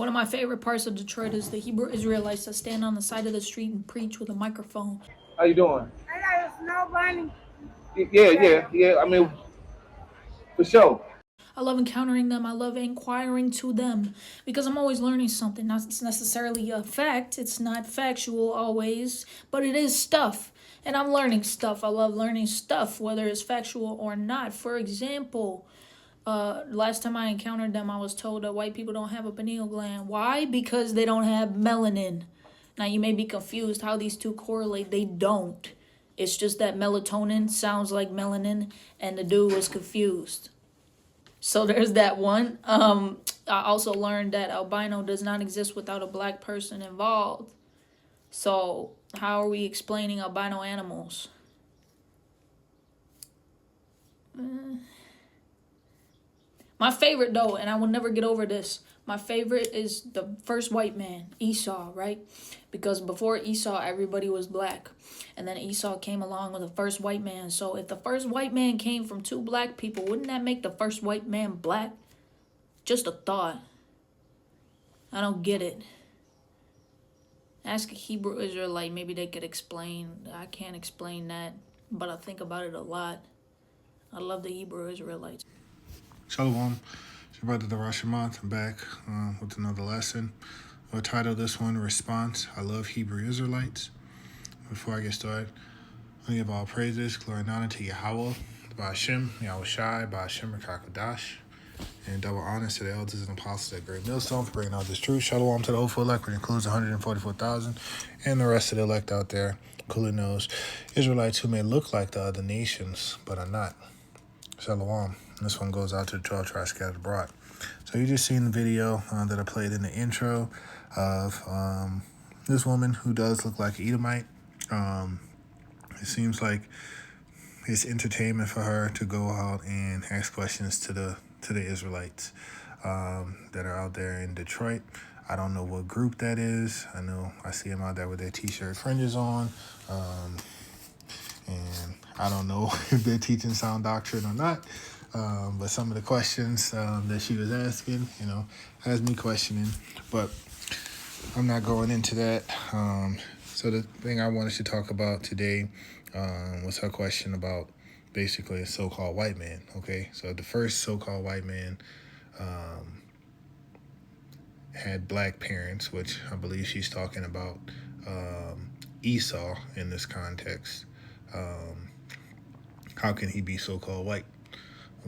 One of my favorite parts of Detroit is the Hebrew Israelites that stand on the side of the street and preach with a microphone. How you doing? I got a snow bunny. Yeah. I mean, for sure. I love encountering them. I love inquiring to them because I'm always learning something. Not necessarily a fact. It's not factual always, but it is stuff. And I'm learning stuff. I love learning stuff, whether it's factual or not. For example, last time I encountered them, I was told that white people don't have a pineal gland. Why? Because they don't have melanin. Now, you may be confused how these two correlate. They don't. It's just that melatonin sounds like melanin, and the dude was confused. So there's that one. I also learned that albino does not exist without a black person involved. So how are we explaining albino animals? My favorite though, and I will never get over this, my favorite is the first white man, Esau, right? Because before Esau, everybody was black. And then Esau came along with the first white man. So if the first white man came from two black people, wouldn't that make the first white man black? Just a thought. I don't get it. Ask a Hebrew Israelite, maybe they could explain. I can't explain that, but I think about it a lot. I love the Hebrew Israelites. Shalom, it's your brother the Rashamat. I'm back with another lesson. I'll title this one Response. I love Hebrew Israelites. Before I get started, I give all praises, glory and honor to Yahweh, Ba'ashem, Yahweh Shai, Ba'ashem, Rakakodash, and double honors to the elders and apostles at Great Millstone for bringing out this truth. Shalom to the Old elect, which includes 144,000, and the rest of the elect out there, including those Israelites who may look like the other nations, but are not. Shalom. This one goes out to the 12 tribes scattered abroad. So you just seen the video that I played in the intro of this woman who does look like an Edomite. It seems like it's entertainment for her to go out and ask questions to the Israelites that are out there in Detroit. I don't know what group that is. I know I see them out there with their t-shirt fringes on. And I don't know if they're teaching sound doctrine or not. But some of the questions that she was asking, has me questioning. But I'm not going into that. So the thing I wanted to talk about today was her question about basically a so-called white man. Okay, so the first so-called white man had black parents, which I believe she's talking about Esau in this context. How can he be so-called white?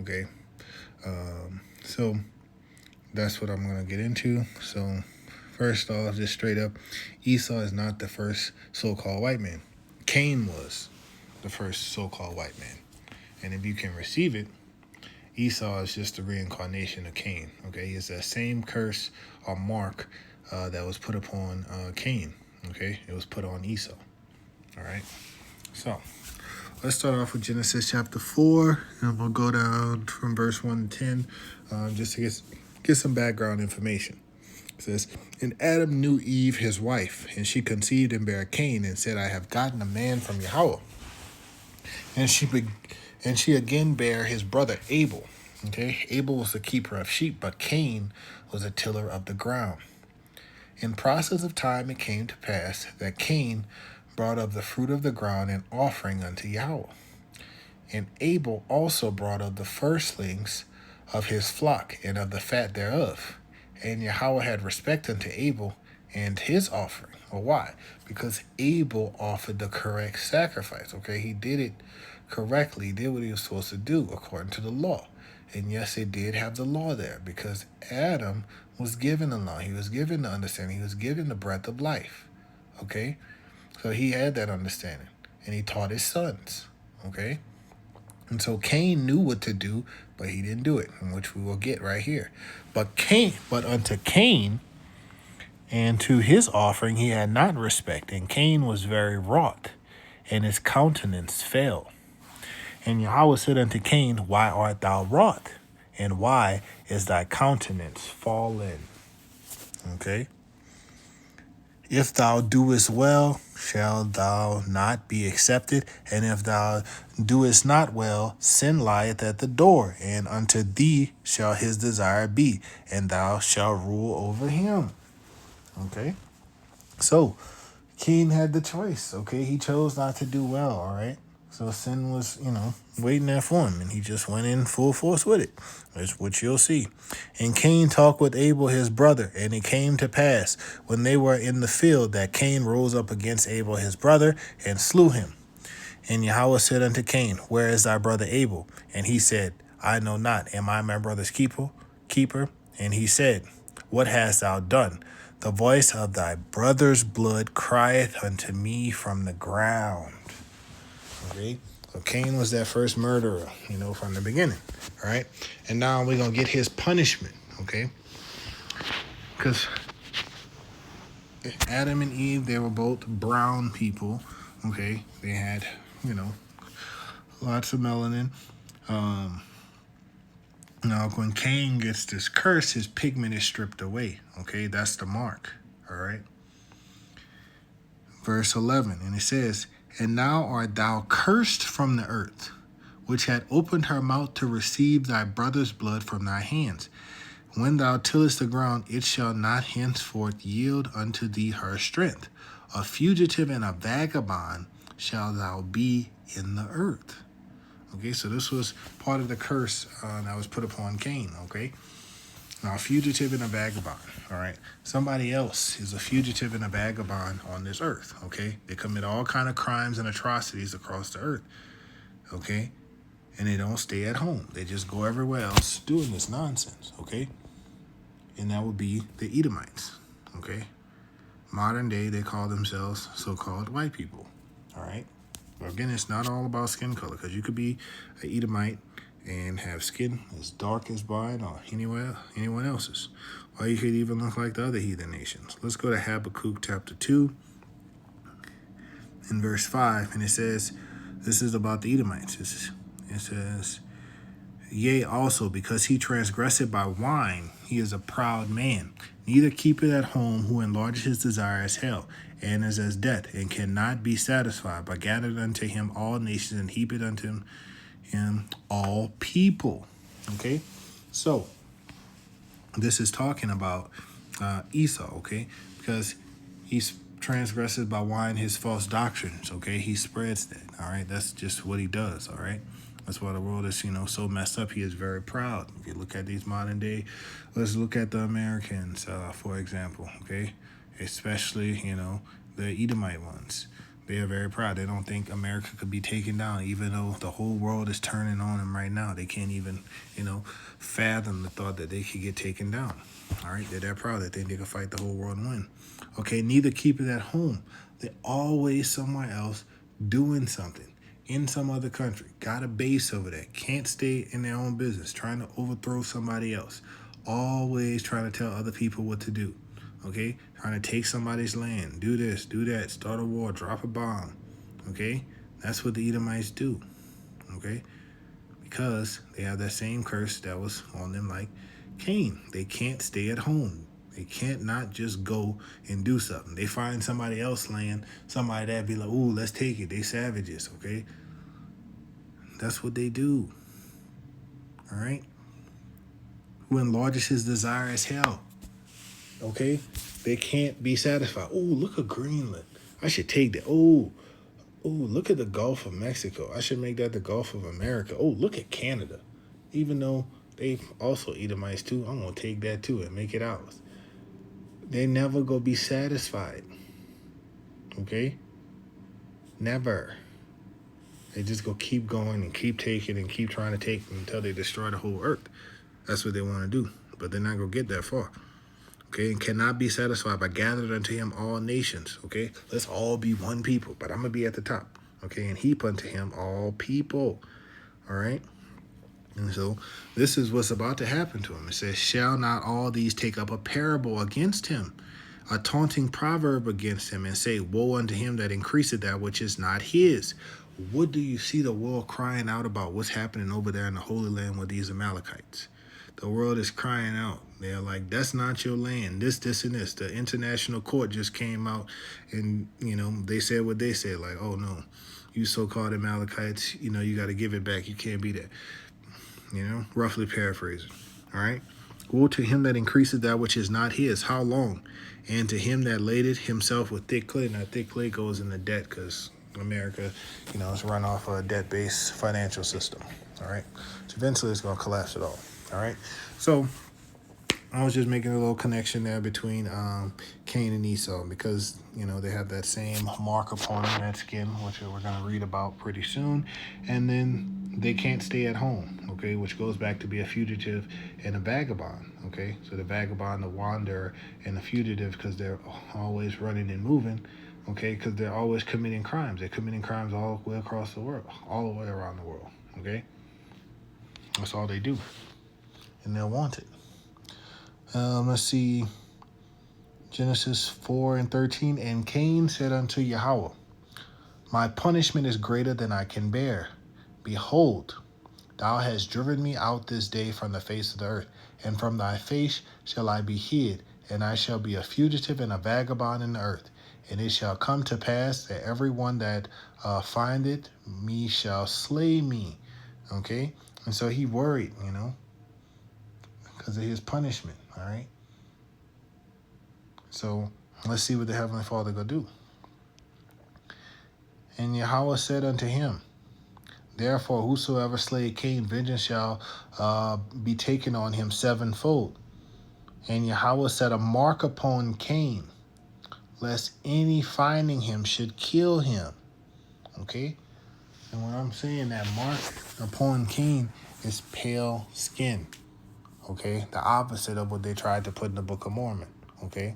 Okay, so that's what I'm going to get into. So first off, just straight up, Esau is not the first so-called white man. Cain was the first so-called white man. And if you can receive it, Esau is just a reincarnation of Cain. Okay, it's that same curse or mark that was put upon Cain. Okay, it was put on Esau. All right, so let's start off with Genesis chapter 4, and we'll go down from verse 1 to 10 just to get some background information. It says, And Adam knew Eve, his wife, and she conceived and bare Cain, and said, I have gotten a man from Yahweh. And she again bare his brother Abel. Okay, Abel was the keeper of sheep, but Cain was a tiller of the ground. In process of time it came to pass that Cain brought of the fruit of the ground an offering unto Yahweh. And Abel also brought of the firstlings of his flock and of the fat thereof. And Yahweh had respect unto Abel and his offering. Well, why? Because Abel offered the correct sacrifice. Okay, he did it correctly. He did what he was supposed to do according to the law. And yes, it did have the law there because Adam was given the law. He was given the understanding. He was given the breath of life. Okay, so he had that understanding, and he taught his sons, okay? And so Cain knew what to do, but he didn't do it, which we will get right here. But unto Cain and to his offering he had not respect, and Cain was very wroth, and his countenance fell. And Yahweh said unto Cain, Why art thou wroth? And why is thy countenance fallen? Okay? If thou doest well, shall thou not be accepted? And if thou doest not well, sin lieth at the door, and unto thee shall his desire be, and thou shalt rule over him. Okay? So, Cain had the choice, okay? He chose not to do well, all right? So sin was, waiting there for him, and he just went in full force with it. That's what you'll see. And Cain talked with Abel his brother, and it came to pass, when they were in the field, that Cain rose up against Abel his brother, and slew him. And Yahweh said unto Cain, Where is thy brother Abel? And he said, I know not. Am I my brother's keeper? And he said, What hast thou done? The voice of thy brother's blood crieth unto me from the ground. Okay? So Cain was that first murderer, from the beginning. All right? And now we're going to get his punishment. Okay? Because Adam and Eve, they were both brown people. Okay? They had, lots of melanin. Now, when Cain gets this curse, his pigment is stripped away. Okay, that's the mark. All right. Verse 11, and it says, And now art thou cursed from the earth, which had opened her mouth to receive thy brother's blood from thy hands. When thou tillest the ground, it shall not henceforth yield unto thee her strength. A fugitive and a vagabond shall thou be in the earth. Okay, so this was part of the curse that was put upon Cain, okay? Now, a fugitive and a vagabond, all right? Somebody else is a fugitive and a vagabond on this earth, okay? They commit all kind of crimes and atrocities across the earth, okay? And they don't stay at home. They just go everywhere else doing this nonsense, okay? And that would be the Edomites, okay? Modern day, they call themselves so-called white people, all right? But again, it's not all about skin color, because you could be an Edomite and have skin as dark as mine or anyone else's. Or you could even look like the other heathen nations. Let's go to Habakkuk chapter 2 in verse 5. And it says, this is about the Edomites. It says, Yea, also, because he transgressed by wine, he is a proud man. Neither keepeth at home, who enlarges his desire as hell, and is as death, and cannot be satisfied, but gathered unto him all nations, and heapeth unto him all people. Okay? So, this is talking about Esau, okay? Because he's transgresses by wine his false doctrines, okay? He spreads that, all right? That's just what he does, all right? That's why the world is, so messed up. He is very proud. If you look at these modern day, let's look at the Americans, for example, okay? Especially, the Edomite ones. They are very proud. They don't think America could be taken down, even though the whole world is turning on them right now. They can't even, fathom the thought that they could get taken down. All right? They're that proud. They think they can fight the whole world and win. Okay? Neither keep it at home. They're always somewhere else doing something. In some other country, got a base over there, can't stay in their own business, trying to overthrow somebody else, always trying to tell other people what to do, okay? Trying to take somebody's land, do this, do that, start a war, drop a bomb, okay? That's what the Edomites do, okay? Because they have that same curse that was on them like Cain. They can't stay at home. They can't not just go and do something. They find somebody else land, somebody that be like, ooh, let's take it. They savages, okay? That's what they do. All right? Who enlarges his desire as hell. Okay? They can't be satisfied. Oh, look at Greenland. I should take that. Oh, look at the Gulf of Mexico. I should make that the Gulf of America. Oh, look at Canada. Even though they also Edomites too, I'm going to take that too and make it ours. They never go be satisfied. Okay? Never. They just go keep going and keep taking and keep trying to take until they destroy the whole earth. That's what they want to do. But they're not going to get that far. Okay? And cannot be satisfied by gathered unto him all nations. Okay? Let's all be one people. But I'm going to be at the top. Okay? And heap unto him all people. All right? And so this is what's about to happen to him. It says, shall not all these take up a parable against him, a taunting proverb against him, and say, woe unto him that increaseth that which is not his. What do you see the world crying out about? What's happening over there in the Holy Land with these Amalekites? The world is crying out. They're like, that's not your land. This, and this. The international court just came out and, they said what they said. Like, oh, no, you so-called Amalekites, you got to give it back. You can't be that. Roughly paraphrasing. All right. Woe to him that increases that which is not his. How long? And to him that laded himself with thick clay. Now, thick clay goes into debt because America, is run off a debt-based financial system. All right. So eventually it's going to collapse it all. All right. So I was just making a little connection there between Cain and Esau because, they have that same mark upon them, that skin, which we're going to read about pretty soon. And then they can't stay at home, okay, which goes back to be a fugitive and a vagabond, okay? So the vagabond, the wanderer, and the fugitive because they're always running and moving, okay, because they're always committing crimes. They're committing crimes all the way across the world, all the way around the world, okay? That's all they do. And they'll want it. Let's see. Genesis 4:13. And Cain said unto Yahweh, my punishment is greater than I can bear. Behold, thou hast driven me out this day from the face of the earth, and from thy face shall I be hid, and I shall be a fugitive and a vagabond in the earth. And it shall come to pass that every one that findeth me shall slay me. Okay? And so he worried, because of his punishment. All right? So let's see what the Heavenly Father gonna do. And Yahweh said unto him, therefore whosoever slayed Cain, vengeance shall be taken on him sevenfold. And Yahweh set a mark upon Cain, lest any finding him should kill him. Okay? And when I'm saying that mark upon Cain is pale skin. Okay? The opposite of what they tried to put in the Book of Mormon. Okay?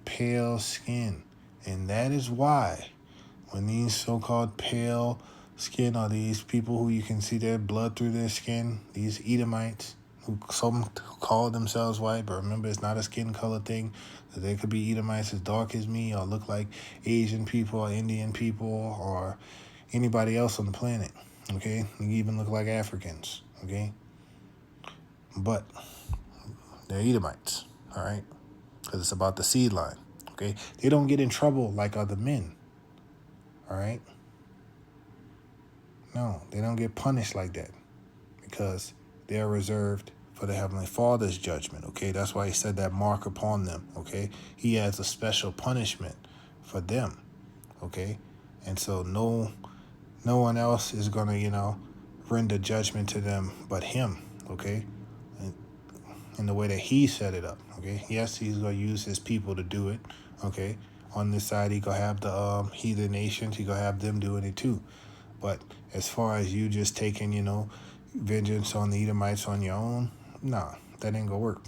Pale skin. And that is why when these so-called pale skin are these people who you can see their blood through their skin, these Edomites, some call themselves white, but remember it's not a skin color thing. So there could be Edomites as dark as me or look like Asian people or Indian people or anybody else on the planet. Okay? You even look like Africans. Okay? But they're Edomites. All right? Because it's about the seed line. Okay? They don't get in trouble like other men. All right? No, they don't get punished like that because they're reserved for the Heavenly Father's judgment, okay? That's why he said that mark upon them, okay? He has a special punishment for them, okay? And so no one else is going to, render judgment to them but him, okay? In the way that he set it up, okay? Yes, he's going to use his people to do it, okay? On this side, he going to have the heathen nations. He going to have them doing it too. But as far as you just taking, vengeance on the Edomites on your own, nah, that ain't gonna work.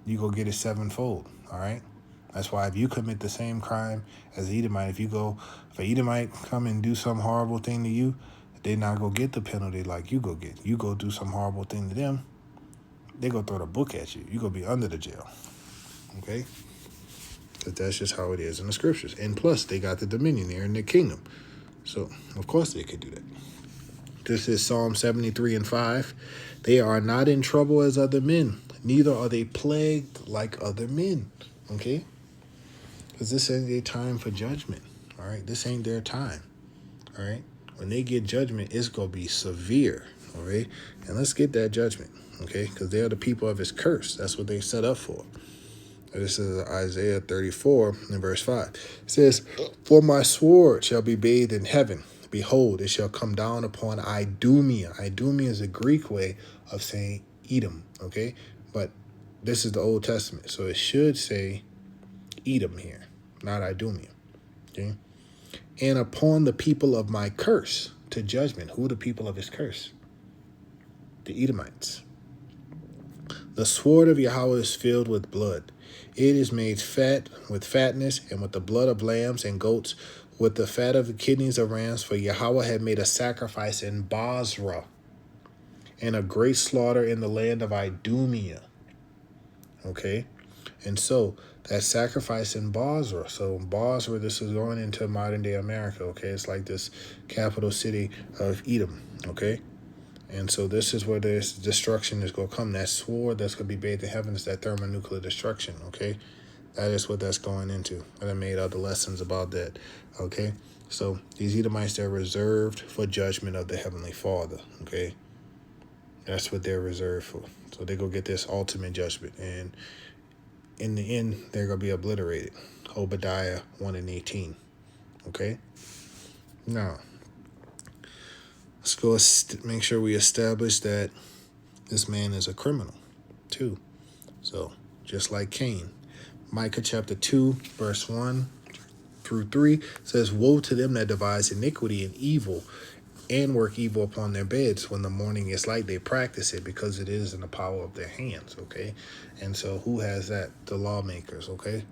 You go get it sevenfold, all right? That's why if you commit the same crime as an Edomite, if an Edomite come and do some horrible thing to you, they not gonna get the penalty like you go get. You go do some horrible thing to them, they gonna throw the book at you. You gonna be under the jail, okay? But that's just how it is in the scriptures. And plus, they got the dominion there in the kingdom. So, of course they could do that. This is Psalm 73:5. They are not in trouble as other men, neither are they plagued like other men. Okay? Because this ain't their time for judgment. All right? This ain't their time. All right? When they get judgment, it's going to be severe. All right? And let's get that judgment. Okay? Because they are the people of his curse. That's what they set up for. This is Isaiah 34 and verse 5. It says, for my sword shall be bathed in heaven. Behold, it shall come down upon Idumea. Idumea is a Greek way of saying Edom, okay? But this is the Old Testament, so it should say Edom here, not Idumea, okay? And upon the people of my curse to judgment. Who are the people of his curse? The Edomites. The sword of Yahweh is filled with blood. It is made fat with fatness, and with the blood of lambs and goats, with the fat of the kidneys of rams. For Yahweh had made a sacrifice in Basra, and a great slaughter in the land of Idumea. Okay? And so, that sacrifice in Basra. So, Basra, this is going into modern-day America, okay? It's like this capital city of Edom, okay? And so this is where this destruction is going to come. That sword that's going to be bathed in heaven is that thermonuclear destruction, okay? That is what that's going into. And I made other lessons about that, okay? So these Edomites, they're reserved for judgment of the Heavenly Father, okay? That's what they're reserved for. So they go get this ultimate judgment. And in the end, they're going to be obliterated. Obadiah 1 and 18, okay? Now, let's go make sure we establish that this man is a criminal, too. So, just like Cain. Micah chapter 2, verse 1 through 3 says, "Woe to them that devise iniquity and evil, and work evil upon their beds. When the morning is light, they practice it, because it is in the power of their hands." Okay? And so who has that? The lawmakers, okay?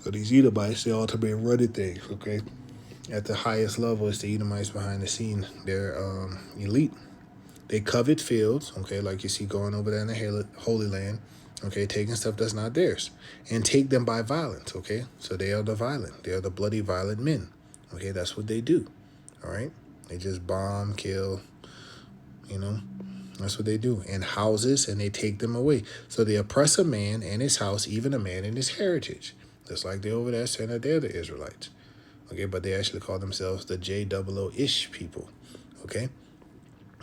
So these Edomites, they ultimately running things, okay? At the highest level, it's the Edomites behind the scene. They're elite. They covet fields, okay, like you see going over there in the Holy Land, okay, taking stuff that's not theirs, and take them by violence, okay? So they are the violent. They are the bloody, violent men, okay? That's what they do, all right? They just bomb, kill, you know? That's what they do. And houses, and they take them away. So they oppress a man and his house, even a man and his heritage. Just like they over there saying that they're the Israelites, okay? But they actually call themselves the JOO-ish people, okay?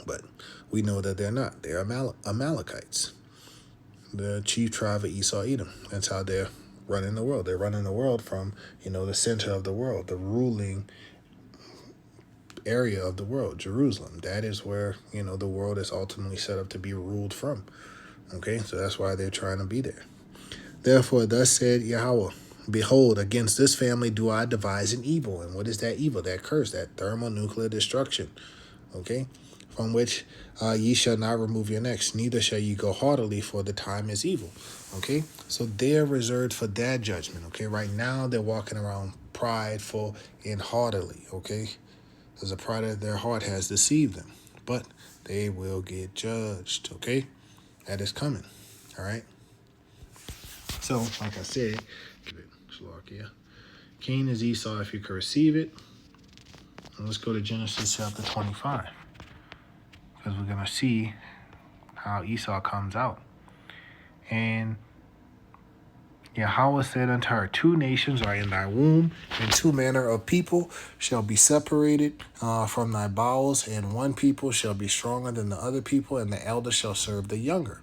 But we know that they're not. They're Amalekites, the chief tribe of Esau, Edom. That's how they're running the world. They're running the world from, the center of the world, the ruling area of the world, Jerusalem. That is where, the world is ultimately set up to be ruled from. Okay, so that's why they're trying to be there. Therefore, thus said Yahweh, "Behold, against this family do I devise an evil." And what is that evil? That curse, that thermonuclear destruction. Okay, from which ye shall not remove your necks, neither shall ye go haughtily, for the time is evil. Okay, so they're reserved for that judgment. Okay, right now they're walking around prideful and haughtily. Okay, because the pride of their heart has deceived them, but they will get judged. Okay, that is coming. All right. So, like I said, Cain is Esau if you can receive it. And let's go to Genesis chapter 25. Because we're going to see how Esau comes out. And Yahweh said unto her, "Two nations are in thy womb, and two manner of people shall be separated from thy bowels, and one people shall be stronger than the other people, and the elder shall serve the younger."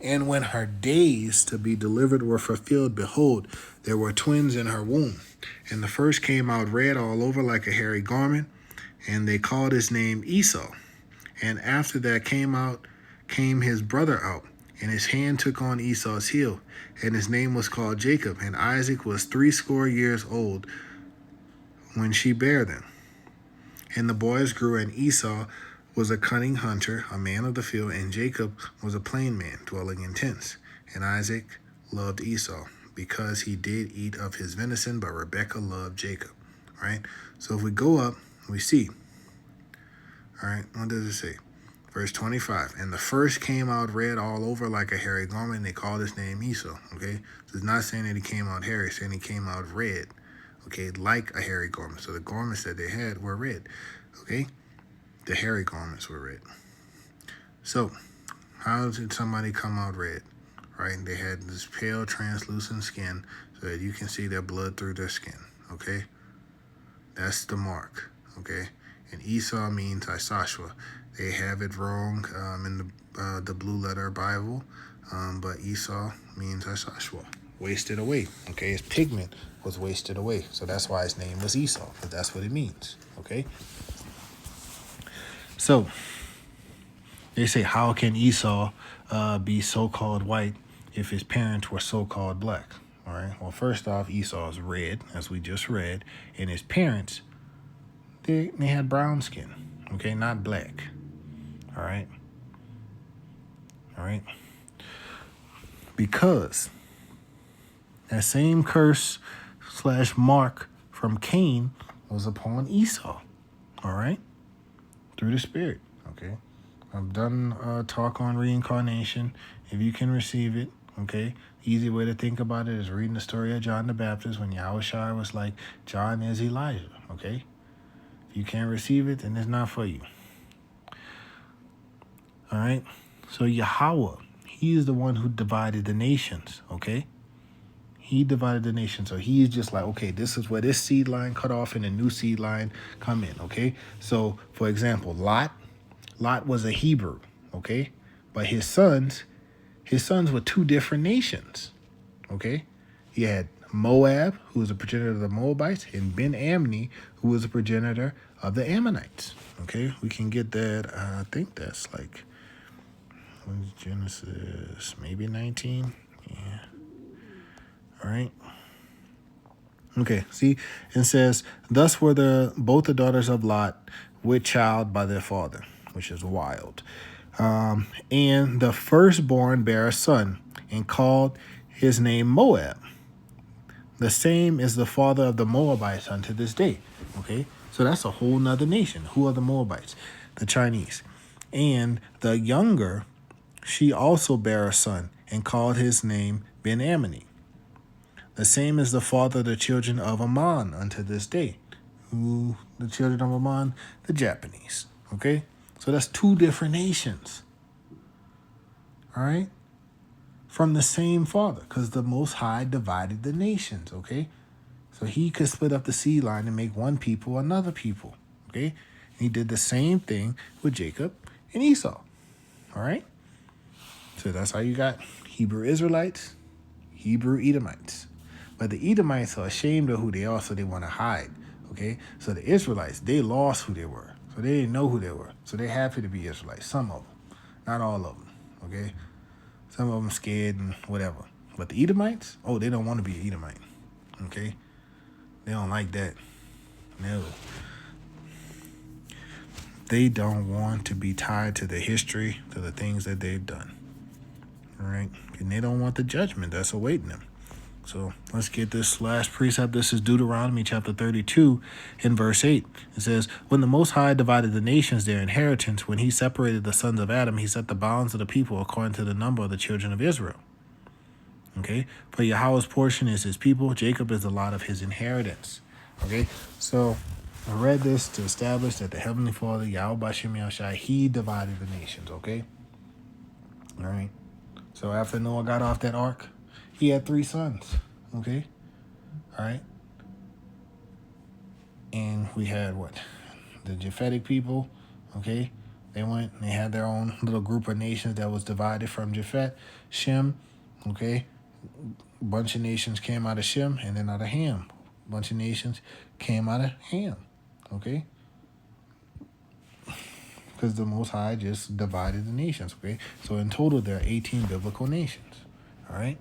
And when her days to be delivered were fulfilled, behold, there were twins in her womb. And the first came out red all over like a hairy garment, and they called his name Esau. And after that came his brother out, and his hand took on Esau's heel, and his name was called Jacob. And Isaac was 80 years old when she bare them. And the boys grew, and Esau was a cunning hunter, a man of the field, and Jacob was a plain man, dwelling in tents. And Isaac loved Esau, because he did eat of his venison, but Rebekah loved Jacob. Right? So if we go up, we see. All right, what does it say? Verse 25, and the first came out red all over like a hairy garment, and they called his name Esau, okay? So it's not saying that he came out hairy, it's saying he came out red, okay, like a hairy garment. So the garments that they had were red, okay? The hairy garments were red. So how did somebody come out red, right? They had this pale, translucent skin so that you can see their blood through their skin, okay? That's the mark, okay? And Esau means Isashwa. They have it wrong in the Blue Letter Bible, but Esau means Isashwa, wasted away. Okay, his pigment was wasted away, so that's why his name was Esau, but that's what it means. Okay, so they say, how can Esau be so-called white if his parents were so-called black? All right. Well, first off, Esau is red, as we just read, and his parents, they had brown skin. Okay, not black. All right. All right. Because that same curse / mark from Cain was upon Esau. All right. Through the Spirit. Okay. I've done talk on reincarnation. If you can receive it, okay. Easy way to think about it is reading the story of John the Baptist when Yahushua was like, John is Elijah. Okay. If you can't receive it, then it's not for you. All right. So Yahweh, he is the one who divided the nations. Okay. He divided the nation. So he's just like, okay, this is where this seed line cut off and a new seed line come in. Okay. So for example, Lot was a Hebrew. Okay. But his sons were two different nations. Okay. He had Moab, who was a progenitor of the Moabites, and Ben Amni, who was a progenitor of the Ammonites. Okay. We can get that. I think that's like Genesis, maybe 19. Yeah. All right. Okay, see, it says, thus were both the daughters of Lot with child by their father, which is wild. And the firstborn bare a son, and called his name Moab. The same is the father of the Moabites unto this day. Okay, so that's a whole nother nation. Who are the Moabites? The Chinese. And the younger, she also bare a son, and called his name Ben Ammi. The same is the father of the children of Ammon unto this day. Who, the children of Ammon? The Japanese. Okay? So that's two different nations. All right? From the same father, because the Most High divided the nations. Okay? So he could split up the seed line and make one people another people. Okay? And he did the same thing with Jacob and Esau. All right? So that's how you got Hebrew Israelites, Hebrew Edomites. But the Edomites are ashamed of who they are, so they want to hide. Okay? So the Israelites, they lost who they were. So they didn't know who they were. So they're happy to be Israelites. Some of them. Not all of them. Okay? Some of them scared and whatever. But the Edomites, oh, they don't want to be an Edomite. Okay? They don't like that. No. They don't want to be tied to the history, to the things that they've done. All right? And they don't want the judgment that's awaiting them. So let's get this last precept. This is Deuteronomy chapter 32 in verse 8. It says, when the Most High divided the nations their inheritance, when he separated the sons of Adam, he set the bounds of the people according to the number of the children of Israel. Okay? For Yahweh's portion is his people. Jacob is the lot of his inheritance. Okay? So I read this to establish that the Heavenly Father, Yahweh Bashem Yahushai, he divided the nations. Okay? All right? So after Noah got off that ark, he had 3 sons, okay? All right? And we had what? The Japhetic people, okay? They went and they had their own little group of nations that was divided from Japhet. Shem, okay? A bunch of nations came out of Shem and then out of Ham. A bunch of nations came out of Ham, okay? Because the Most High just divided the nations, okay? So in total, there are 18 biblical nations, all right?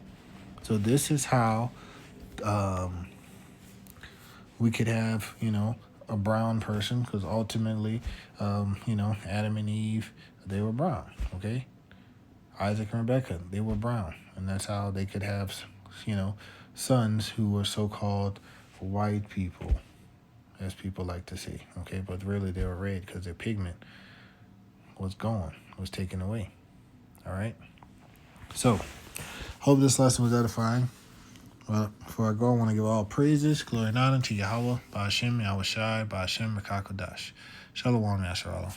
So this is how we could have, a brown person, because ultimately, Adam and Eve, they were brown, okay? Isaac and Rebekah, they were brown. And that's how they could have, sons who were so-called white people, as people like to say, okay? But really they were red because their pigment was gone, was taken away, all right? So, hope this lesson was edifying. Well, before I go, I want to give all praises, glory, and honor to Yahweh, Ba'ashem, Yahweh Shai, Ba'ashem, Mekakodash. Shalom, Yasharallah.